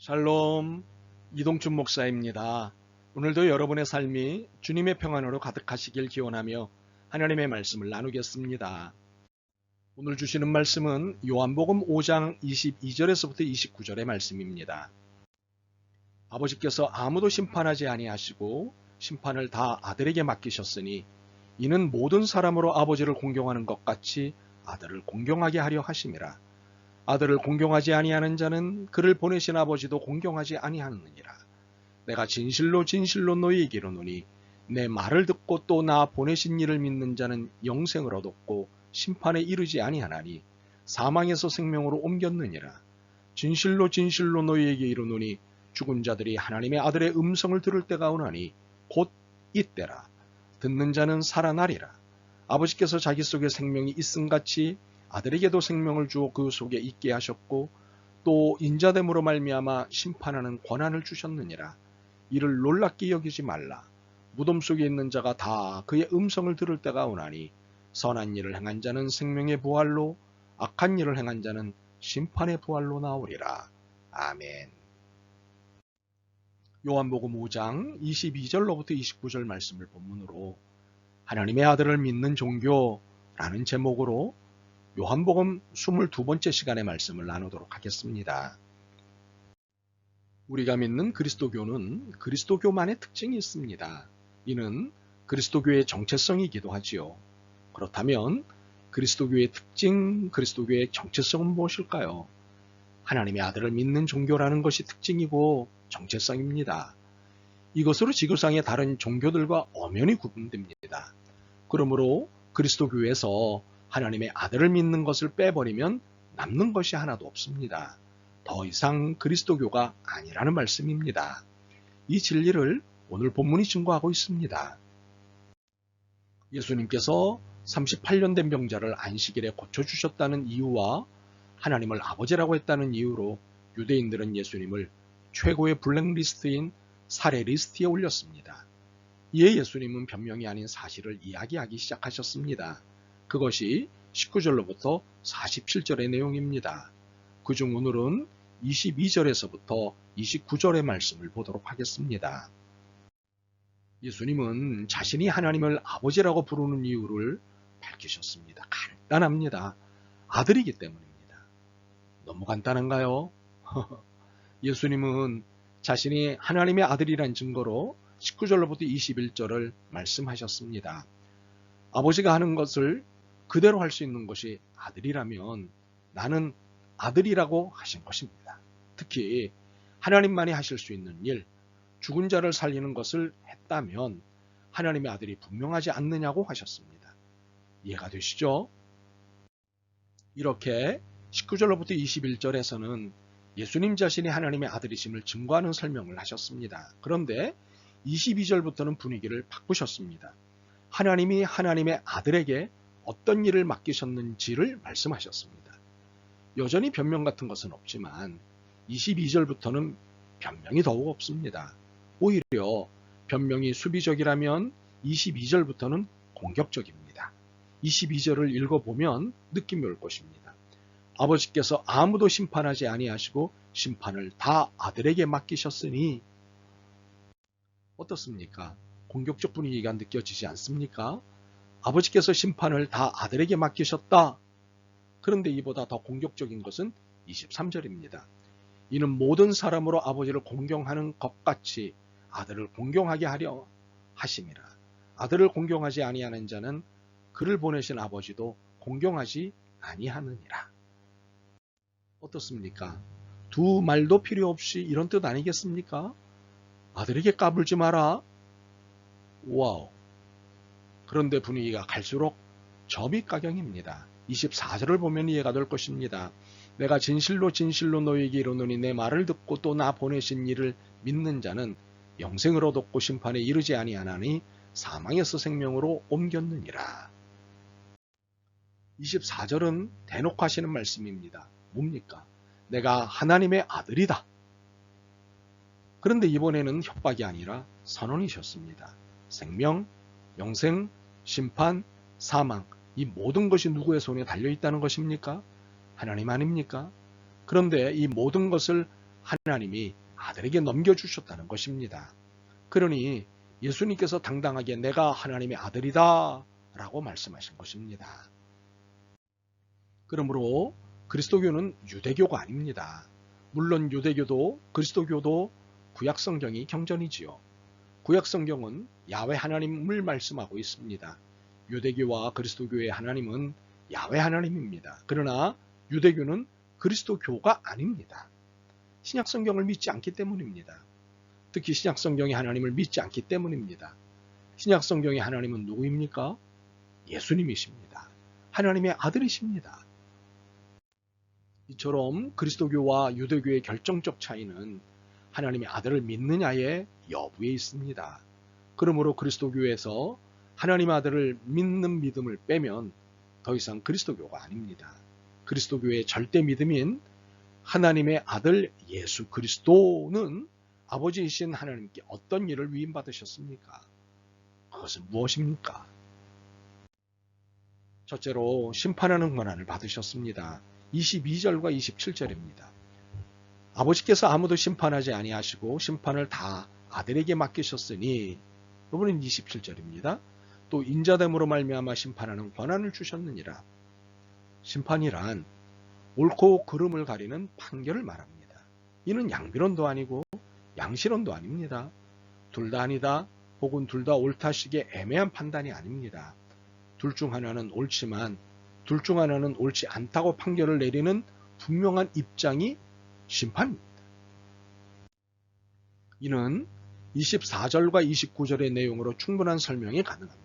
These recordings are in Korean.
샬롬, 이동춘 목사입니다. 오늘도 여러분의 삶이 주님의 평안으로 가득하시길 기원하며 하나님의 말씀을 나누겠습니다. 오늘 주시는 말씀은 요한복음 5장 22절에서부터 29절의 말씀입니다. 아버지께서 아무도 심판하지 아니하시고 심판을 다 아들에게 맡기셨으니 이는 모든 사람으로 아버지를 공경하는 것 같이 아들을 공경하게 하려 하심이라. 아들을 공경하지 아니하는 자는 그를 보내신 아버지도 공경하지 아니하느니라. 내가 진실로 진실로 너희에게 이르노니 내 말을 듣고 또 나 보내신 이를 믿는 자는 영생을 얻었고 심판에 이르지 아니하나니 사망에서 생명으로 옮겼느니라. 진실로 진실로 너희에게 이르노니 죽은 자들이 하나님의 아들의 음성을 들을 때가 오나니 곧 이때라. 듣는 자는 살아나리라. 아버지께서 자기 속에 생명이 있음같이 아들에게도 생명을 주어 그 속에 있게 하셨고 또 인자됨으로 말미암아 심판하는 권한을 주셨느니라. 이를 놀랍게 여기지 말라. 무덤 속에 있는 자가 다 그의 음성을 들을 때가 오나니 선한 일을 행한 자는 생명의 부활로 악한 일을 행한 자는 심판의 부활로 나오리라. 아멘. 요한복음 5장 22절로부터 29절 말씀을 본문으로 하나님의 아들을 믿는 종교라는 제목으로 요한복음 22번째 시간의 말씀을 나누도록 하겠습니다. 우리가 믿는 그리스도교는 그리스도교만의 특징이 있습니다. 이는 그리스도교의 정체성이기도 하지요. 그렇다면 그리스도교의 특징, 그리스도교의 정체성은 무엇일까요? 하나님의 아들을 믿는 종교라는 것이 특징이고 정체성입니다. 이것으로 지구상의 다른 종교들과 엄연히 구분됩니다. 그러므로 그리스도교에서 하나님의 아들을 믿는 것을 빼버리면 남는 것이 하나도 없습니다. 더 이상 그리스도교가 아니라는 말씀입니다. 이 진리를 오늘 본문이 증거하고 있습니다. 예수님께서 38년 된 병자를 안식일에 고쳐주셨다는 이유와 하나님을 아버지라고 했다는 이유로 유대인들은 예수님을 최고의 블랙리스트인 살해 리스트에 올렸습니다. 이에 예수님은 변명이 아닌 사실을 이야기하기 시작하셨습니다. 그것이 19절로부터 47절의 내용입니다. 그중 오늘은 22절에서부터 29절의 말씀을 보도록 하겠습니다. 예수님은 자신이 하나님을 아버지라고 부르는 이유를 밝히셨습니다. 간단합니다. 아들이기 때문입니다. 너무 간단한가요? 예수님은 자신이 하나님의 아들이란 증거로 19절로부터 21절을 말씀하셨습니다. 아버지가 하는 것을 그대로 할 수 있는 것이 아들이라면 나는 아들이라고 하신 것입니다. 특히 하나님만이 하실 수 있는 일, 죽은 자를 살리는 것을 했다면 하나님의 아들이 분명하지 않느냐고 하셨습니다. 이해가 되시죠? 이렇게 19절로부터 21절에서는 예수님 자신이 하나님의 아들이심을 증거하는 설명을 하셨습니다. 그런데 22절부터는 분위기를 바꾸셨습니다. 하나님이 하나님의 아들에게 어떤 일을 맡기셨는지를 말씀하셨습니다. 여전히 변명 같은 것은 없지만 22절부터는 변명이 더욱 없습니다. 오히려 변명이 수비적이라면 22절부터는 공격적입니다. 22절을 읽어보면 느낌이 올 것입니다. 아버지께서 아무도 심판하지 아니하시고 심판을 다 아들에게 맡기셨으니 어떻습니까? 공격적 분위기가 느껴지지 않습니까? 아버지께서 심판을 다 아들에게 맡기셨다. 그런데 이보다 더 공격적인 것은 23절입니다. 이는 모든 사람으로 아버지를 공경하는 것 같이 아들을 공경하게 하려 하심이라. 아들을 공경하지 아니하는 자는 그를 보내신 아버지도 공경하지 아니하느니라. 어떻습니까? 두 말도 필요 없이 이런 뜻 아니겠습니까? 아들에게 까불지 마라. 와우. 그런데 분위기가 갈수록 점입가경입니다. 24절을 보면 이해가 될 것입니다. 내가 진실로 진실로 너희에게 이르노니 내 말을 듣고 또 나 보내신 이를 믿는 자는 영생을 얻었고 심판에 이르지 아니하나니 사망에서 생명으로 옮겼느니라. 24절은 대놓고 하시는 말씀입니다. 뭡니까? 내가 하나님의 아들이다. 그런데 이번에는 협박이 아니라 선언이셨습니다. 생명, 영생, 심판, 사망, 이 모든 것이 누구의 손에 달려있다는 것입니까? 하나님 아닙니까? 그런데 이 모든 것을 하나님이 아들에게 넘겨주셨다는 것입니다. 그러니 예수님께서 당당하게 내가 하나님의 아들이다 라고 말씀하신 것입니다. 그러므로 그리스도교는 유대교가 아닙니다. 물론 유대교도 그리스도교도 구약성경이 경전이지요. 구약성경은 야훼 하나님을 말씀하고 있습니다. 유대교와 그리스도교의 하나님은 야훼 하나님입니다. 그러나 유대교는 그리스도교가 아닙니다. 신약성경을 믿지 않기 때문입니다. 특히 신약성경의 하나님을 믿지 않기 때문입니다. 신약성경의 하나님은 누구입니까? 예수님이십니다. 하나님의 아들이십니다. 이처럼 그리스도교와 유대교의 결정적 차이는 하나님의 아들을 믿느냐의 여부에 있습니다. 그러므로 그리스도교에서 하나님의 아들을 믿는 믿음을 빼면 더 이상 그리스도교가 아닙니다. 그리스도교의 절대 믿음인 하나님의 아들 예수 그리스도는 아버지이신 하나님께 어떤 일을 위임받으셨습니까? 그것은 무엇입니까? 첫째로 심판하는 권한을 받으셨습니다. 22절과 27절입니다. 아버지께서 아무도 심판하지 아니하시고 심판을 다 아들에게 맡기셨으니, 이번엔 27절입니다. 또 인자됨으로 말미암아 심판하는 권한을 주셨느니라. 심판이란 옳고 그름을 가리는 판결을 말합니다. 이는 양비론도 아니고 양시론도 아닙니다. 둘 다 아니다 혹은 둘 다 옳다식의 애매한 판단이 아닙니다. 둘 중 하나는 옳지만 둘 중 하나는 옳지 않다고 판결을 내리는 분명한 입장이 심판입니다. 이는 24절과 29절의 내용으로 충분한 설명이 가능합니다.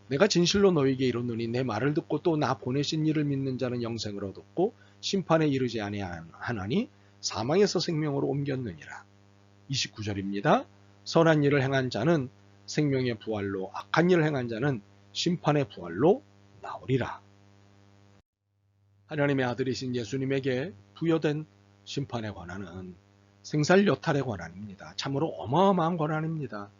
내가 진실로 너희에게 이르노니 내 말을 듣고 또 나 보내신 이를 믿는 자는 영생을 얻었고 심판에 이르지 아니하나니 사망에서 생명으로 옮겼느니라. 29절입니다. 선한 일을 행한 자는 생명의 부활로, 악한 일을 행한 자는 심판의 부활로 나오리라. 하나님의 아들이신 예수님에게 부여된 심판의 권한은 생살여탈의 권한입니다. 참으로 어마어마한 권한입니다.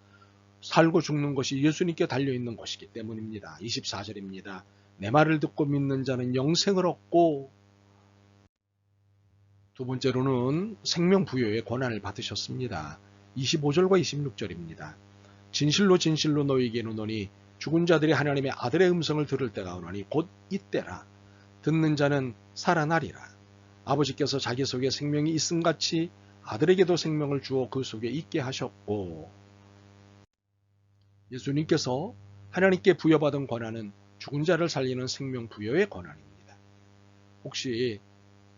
살고 죽는 것이 예수님께 달려있는 것이기 때문입니다. 24절입니다. 내 말을 듣고 믿는 자는 영생을 얻고, 두 번째로는 생명 부여의 권한을 받으셨습니다. 25절과 26절입니다. 진실로 진실로 너희에게 이르노니 죽은 자들이 하나님의 아들의 음성을 들을 때가 오나니 곧 이때라. 듣는 자는 살아나리라. 아버지께서 자기 속에 생명이 있음같이 아들에게도 생명을 주어 그 속에 있게 하셨고, 예수님께서 하나님께 부여받은 권한은 죽은 자를 살리는 생명 부여의 권한입니다. 혹시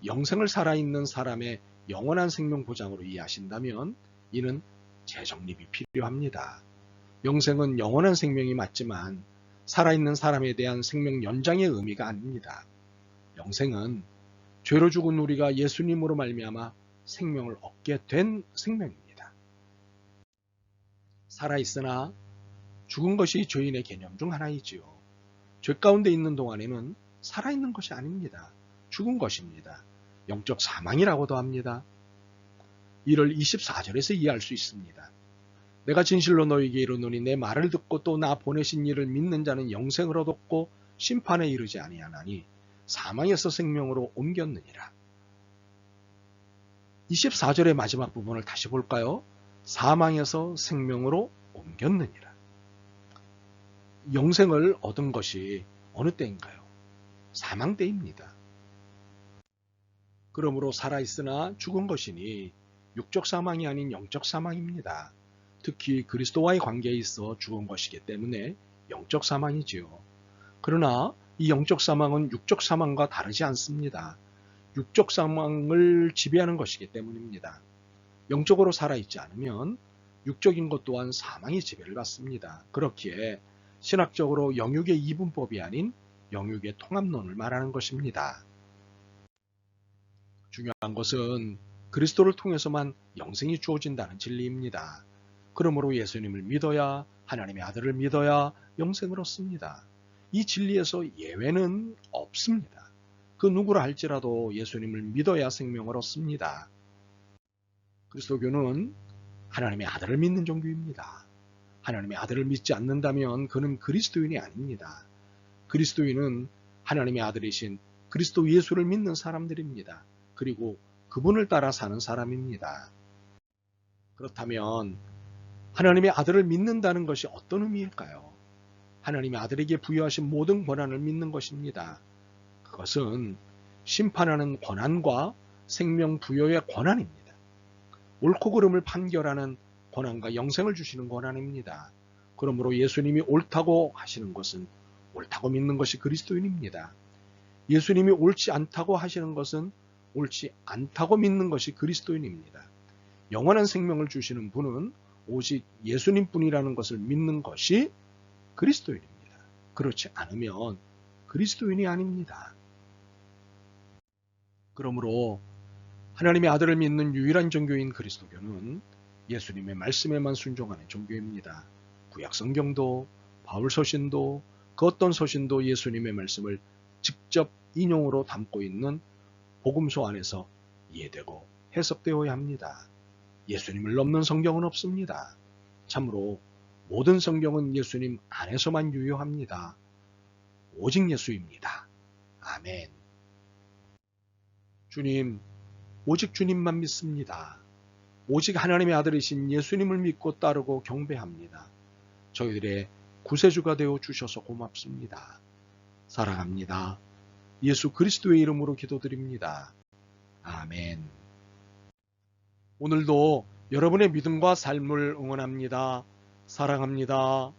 영생을 살아있는 사람의 영원한 생명 보장으로 이해하신다면 이는 재정립이 필요합니다. 영생은 영원한 생명이 맞지만 살아있는 사람에 대한 생명 연장의 의미가 아닙니다. 영생은 죄로 죽은 우리가 예수님으로 말미암아 생명을 얻게 된 생명입니다. 살아있으나 죽은 것이 죄인의 개념 중 하나이지요. 죄 가운데 있는 동안에는 살아있는 것이 아닙니다. 죽은 것입니다. 영적 사망이라고도 합니다. 이를 24절에서 이해할 수 있습니다. 내가 진실로 너희에게 이르노니 내 말을 듣고 또 나 보내신 이를 믿는 자는 영생을 얻었고 심판에 이르지 아니하나니 사망에서 생명으로 옮겼느니라. 24절의 마지막 부분을 다시 볼까요? 사망에서 생명으로 옮겼느니라. 영생을 얻은 것이 어느 때인가요? 사망 때입니다. 그러므로 살아있으나 죽은 것이니 육적 사망이 아닌 영적 사망입니다. 특히 그리스도와의 관계에 있어 죽은 것이기 때문에 영적 사망이지요. 그러나 이 영적 사망은 육적 사망과 다르지 않습니다. 육적 사망을 지배하는 것이기 때문입니다. 영적으로 살아있지 않으면 육적인 것 또한 사망의 지배를 받습니다. 그렇기에 신학적으로 영육의 이분법이 아닌 영육의 통합론을 말하는 것입니다. 중요한 것은 그리스도를 통해서만 영생이 주어진다는 진리입니다. 그러므로 예수님을 믿어야, 하나님의 아들을 믿어야 영생을 얻습니다. 이 진리에서 예외는 없습니다. 그 누구라 할지라도 예수님을 믿어야 생명을 얻습니다. 그리스도교는 하나님의 아들을 믿는 종교입니다. 하나님의 아들을 믿지 않는다면 그는 그리스도인이 아닙니다. 그리스도인은 하나님의 아들이신 그리스도 예수를 믿는 사람들입니다. 그리고 그분을 따라 사는 사람입니다. 그렇다면 하나님의 아들을 믿는다는 것이 어떤 의미일까요? 하나님의 아들에게 부여하신 모든 권한을 믿는 것입니다. 그것은 심판하는 권한과 생명 부여의 권한입니다. 옳고 그름을 판결하는 권한과 영생을 주시는 권한입니다. 그러므로 예수님이 옳다고 하시는 것은 옳다고 믿는 것이 그리스도인입니다. 예수님이 옳지 않다고 하시는 것은 옳지 않다고 믿는 것이 그리스도인입니다. 영원한 생명을 주시는 분은 오직 예수님뿐이라는 것을 믿는 것이 그리스도인입니다. 그렇지 않으면 그리스도인이 아닙니다. 그러므로 하나님의 아들을 믿는 유일한 종교인 그리스도교는 예수님의 말씀에만 순종하는 종교입니다. 구약 성경도 바울 서신도 그 어떤 서신도 예수님의 말씀을 직접 인용으로 담고 있는 복음서 안에서 이해되고 해석되어야 합니다. 예수님을 넘는 성경은 없습니다. 참으로 모든 성경은 예수님 안에서만 유효합니다. 오직 예수입니다. 아멘. 주님, 오직 주님만 믿습니다. 오직 하나님의 아들이신 예수님을 믿고 따르고 경배합니다. 저희들의 구세주가 되어 주셔서 고맙습니다. 사랑합니다. 예수 그리스도의 이름으로 기도드립니다. 아멘. 오늘도 여러분의 믿음과 삶을 응원합니다. 사랑합니다.